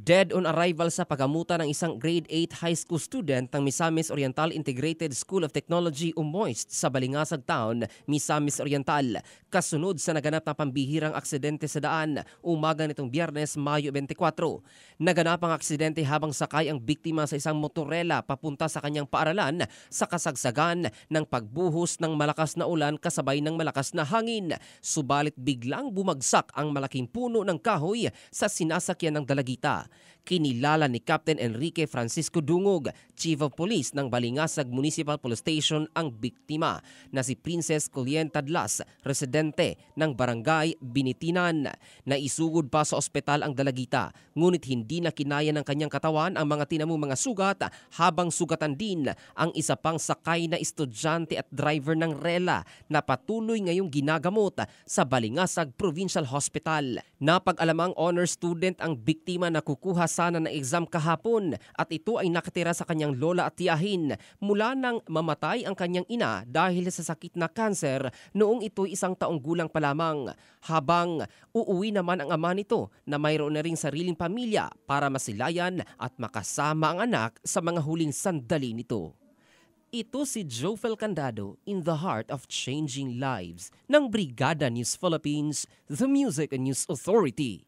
Dead on arrival sa pagamutan ng isang grade 8 high school student ng Misamis Oriental Integrated School of Technology o MOIST sa Balingasag Town, Misamis Oriental. Kasunod sa naganap na pambihirang aksidente sa daan, umaga nitong Biyernes, Mayo 24. Naganap ang aksidente habang sakay ang biktima sa isang motorela papunta sa kanyang paaralan sa kasagsagan ng pagbuhos ng malakas na ulan kasabay ng malakas na hangin. Subalit biglang bumagsak ang malaking puno ng kahoy sa sinasakyan ng dalagita. Kinilala ni Captain Enrique Francisco Dungog, Chief of Police ng Balingasag Municipal Police Station ang biktima na si Princess Colleen Tadlas, residente ng Barangay Binitinan. Naisugod pa sa ospital ang dalagita, ngunit hindi na kinaya ng kanyang katawan ang mga tinamong mga sugat habang sugatan din ang isa pang sakay na estudyante at driver ng rela na patuloy ngayong ginagamot sa Balingasag Provincial Hospital. Napag-alamang honor student ang biktima na kukuha sana ng exam kahapon at ito ay nakatira sa kanyang lola at tiyahin mula nang mamatay ang kanyang ina dahil sa sakit na kanser noong ito'y 1 taong gulang pa lamang. Habang uuwi naman ang ama nito na mayroon na ring sariling pamilya para masilayan at makasama ang anak sa mga huling sandali nito. Ito si Jofel Candado in the heart of changing lives ng Brigada News Philippines, the Music and News Authority.